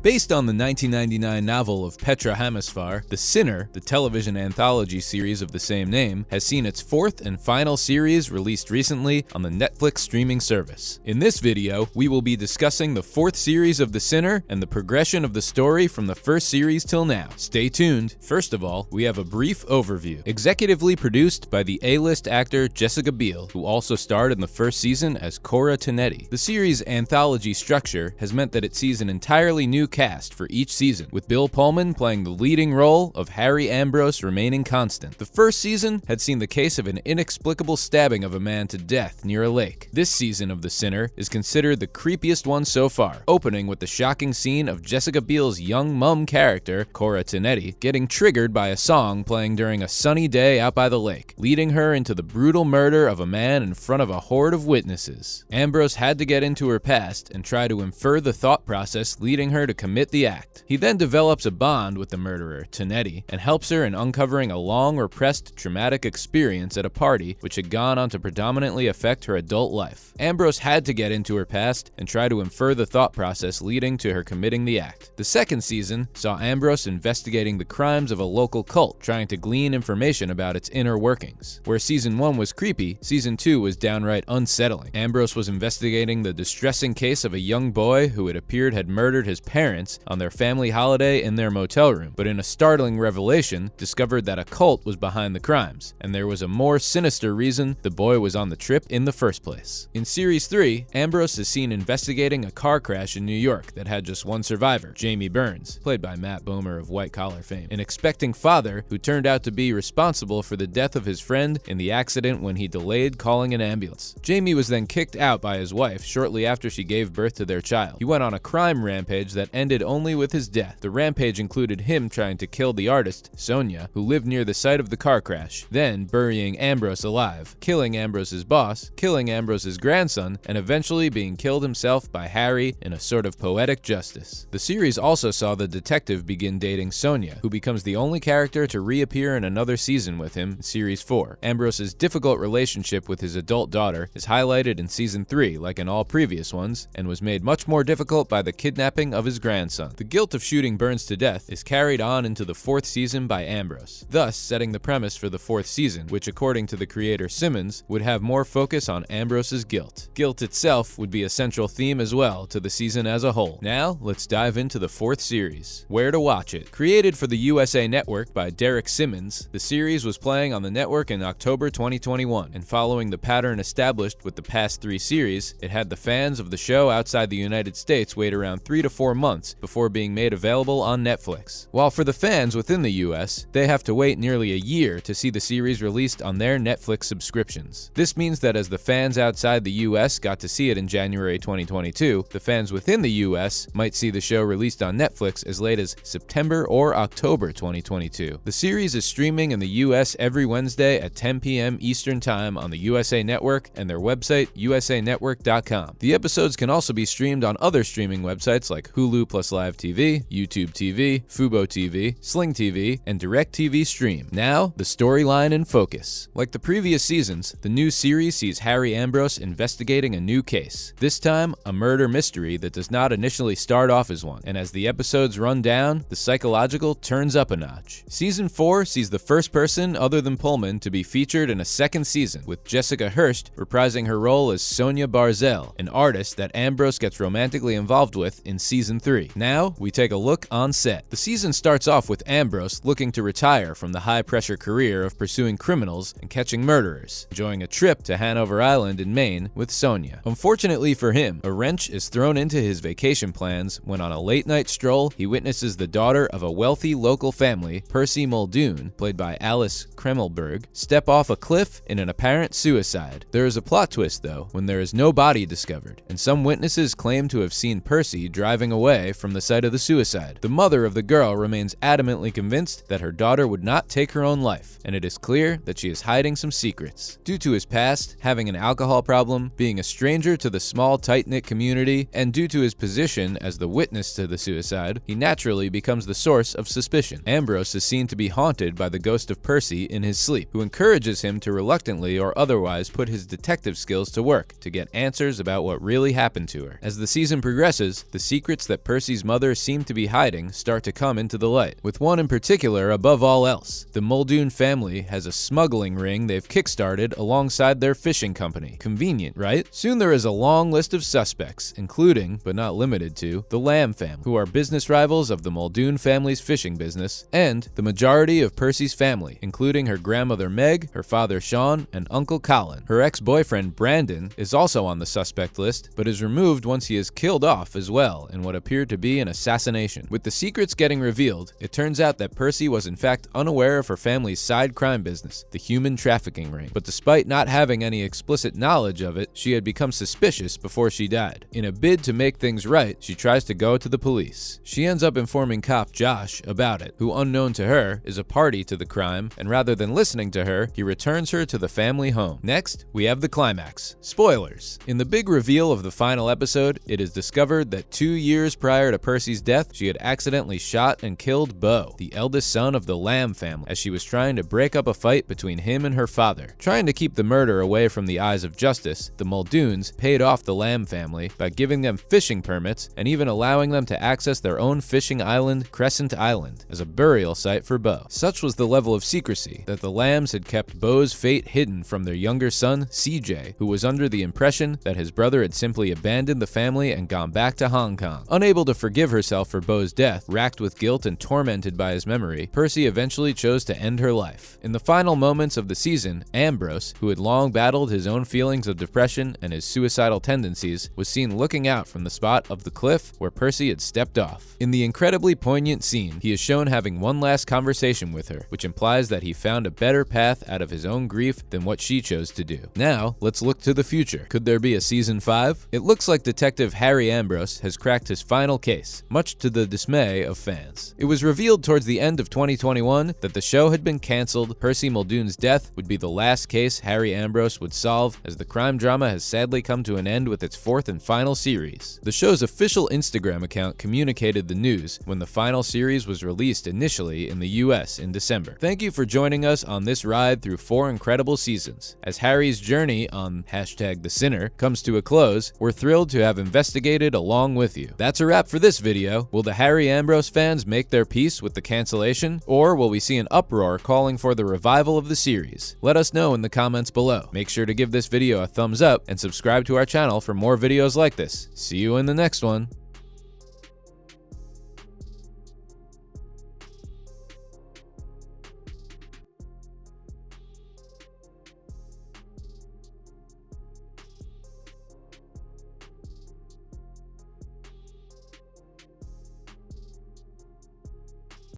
Based on the 1999 novel of Petra Hamusfar, The Sinner, the television anthology series of the same name, has seen its fourth and final series released recently on the Netflix streaming service. In this video, we will be discussing the fourth series of The Sinner and the progression of the story from the first series till now. Stay tuned. First of all, we have a brief overview. Executively produced by the A-list actor Jessica Biel, who also starred in the first season as Cora Tonetti. The series' anthology structure has meant that it sees an entirely new cast for each season, with Bill Pullman playing the leading role of Harry Ambrose remaining constant. The first season had seen the case of an inexplicable stabbing of a man to death near a lake. This season of The Sinner is considered the creepiest one so far, opening with the shocking scene of Jessica Biel's young mum character, Cora Tonetti, getting triggered by a song playing during a sunny day out by the lake, leading her into the brutal murder of a man in front of a horde of witnesses. Ambrose had to get into her past and try to infer the thought process leading her to commit the act. He then develops a bond with the murderer, Tonetti, and helps her in uncovering a long repressed traumatic experience at a party which had gone on to predominantly affect her adult life. Ambrose had to get into her past and try to infer the thought process leading to her committing the act. The second season saw Ambrose investigating the crimes of a local cult, trying to glean information about its inner workings. Where season 1 was creepy, season 2 was downright unsettling. Ambrose was investigating the distressing case of a young boy who it appeared had murdered his parents on their family holiday in their motel room, but in a startling revelation, discovered that a cult was behind the crimes, and there was a more sinister reason the boy was on the trip in the first place. In Series 3, Ambrose is seen investigating a car crash in New York that had just one survivor, Jamie Burns, played by Matt Bomer of White Collar fame, an expecting father who turned out to be responsible for the death of his friend in the accident when he delayed calling an ambulance. Jamie was then kicked out by his wife shortly after she gave birth to their child. He went on a crime rampage that ended only with his death. The rampage included him trying to kill the artist, Sonia, who lived near the site of the car crash, then burying Ambrose alive, killing Ambrose's boss, killing Ambrose's grandson, and eventually being killed himself by Harry in a sort of poetic justice. The series also saw the detective begin dating Sonia, who becomes the only character to reappear in another season with him in Series 4. Ambrose's difficult relationship with his adult daughter is highlighted in Season 3, like in all previous ones, and was made much more difficult by the kidnapping of his grandson. The guilt of shooting Burns to death is carried on into the fourth season by Ambrose, thus setting the premise for the fourth season, which according to the creator Simmons, would have more focus on Ambrose's guilt. Guilt itself would be a central theme as well to the season as a whole. Now, let's dive into the fourth series. Where to watch it. Created for the USA Network by Derek Simmons, the series was playing on the network in October 2021, and following the pattern established with the past 3 series, it had the fans of the show outside the United States wait around 3 to 4 months before being made available on Netflix. While for the fans within the US, they have to wait nearly a year to see the series released on their Netflix subscriptions. This means that as the fans outside the US got to see it in January 2022, the fans within the US might see the show released on Netflix as late as September or October 2022. The series is streaming in the US every Wednesday at 10 p.m. Eastern Time on the USA Network and their website, usanetwork.com. The episodes can also be streamed on other streaming websites like Hulu plus Live TV, YouTube TV, Fubo TV, Sling TV, and DirecTV Stream. Now, the storyline in focus. Like the previous seasons, the new series sees Harry Ambrose investigating a new case. This time, a murder mystery that does not initially start off as one, and as the episodes run down, the psychological turns up a notch. Season 4 sees the first person other than Pullman to be featured in a second season, with Jessica Hurst reprising her role as Sonia Barzell, an artist that Ambrose gets romantically involved with in Season 3. Now, we take a look on set. The season starts off with Ambrose looking to retire from the high-pressure career of pursuing criminals and catching murderers, enjoying a trip to Hanover Island in Maine with Sonia. Unfortunately for him, a wrench is thrown into his vacation plans when on a late-night stroll, he witnesses the daughter of a wealthy local family, Percy Muldoon, played by Alice Kremelberg, step off a cliff in an apparent suicide. There is a plot twist, though, when there is no body discovered, and some witnesses claim to have seen Percy driving away from the site of the suicide. The mother of the girl remains adamantly convinced that her daughter would not take her own life, and it is clear that she is hiding some secrets. Due to his past, having an alcohol problem, being a stranger to the small tight-knit community, and due to his position as the witness to the suicide, he naturally becomes the source of suspicion. Ambrose is seen to be haunted by the ghost of Percy in his sleep, who encourages him to reluctantly or otherwise put his detective skills to work to get answers about what really happened to her. As the season progresses, the secrets that Percy Percy's mother seemed to be hiding start to come into the light, with one in particular above all else. The Muldoon family has a smuggling ring they've kickstarted alongside their fishing company. Convenient, right? Soon there is a long list of suspects, including, but not limited to, the Lamb family, who are business rivals of the Muldoon family's fishing business, and the majority of Percy's family, including her grandmother Meg, her father Sean, and Uncle Colin. Her ex-boyfriend Brandon is also on the suspect list, but is removed once he is killed off as well in what appeared to be an assassination. With the secrets getting revealed, it turns out that Percy was in fact unaware of her family's side crime business, the human trafficking ring. But despite not having any explicit knowledge of it, she had become suspicious before she died. In a bid to make things right, she tries to go to the police. She ends up informing cop Josh about it, who unknown to her is a party to the crime, and rather than listening to her, he returns her to the family home. Next, we have the climax. Spoilers. In the big reveal of the final episode, it is discovered that 2 years prior to Percy's death, she had accidentally shot and killed Bo, the eldest son of the Lamb family, as she was trying to break up a fight between him and her father. Trying to keep the murder away from the eyes of justice, the Muldoons paid off the Lamb family by giving them fishing permits and even allowing them to access their own fishing island, Crescent Island, as a burial site for Bo. Such was the level of secrecy that the Lambs had kept Bo's fate hidden from their younger son, CJ, who was under the impression that his brother had simply abandoned the family and gone back to Hong Kong. Unable to forgive herself for Bo's death, racked with guilt and tormented by his memory, Percy eventually chose to end her life. In the final moments of the season, Ambrose, who had long battled his own feelings of depression and his suicidal tendencies, was seen looking out from the spot of the cliff where Percy had stepped off. In the incredibly poignant scene, he is shown having one last conversation with her, which implies that he found a better path out of his own grief than what she chose to do. Now, let's look to the future. Could there be a season 5? It looks like Detective Harry Ambrose has cracked his final case, much to the dismay of fans. It was revealed towards the end of 2021 that the show had been canceled. Percy Muldoon's death would be the last case Harry Ambrose would solve, as the crime drama has sadly come to an end with its 4th and final series. The show's official Instagram account communicated the news when the final series was released initially in the US in December. Thank you for joining us on this ride through 4 incredible seasons. As Harry's journey on #TheSinner comes to a close, we're thrilled to have investigated along with you. That's a wrap for this video. Will the Harry Ambrose fans make their peace with the cancellation, or will we see an uproar calling for the revival of the series? Let us know in the comments below. Make sure to give this video a thumbs up and subscribe to our channel for more videos like this. See you in the next one.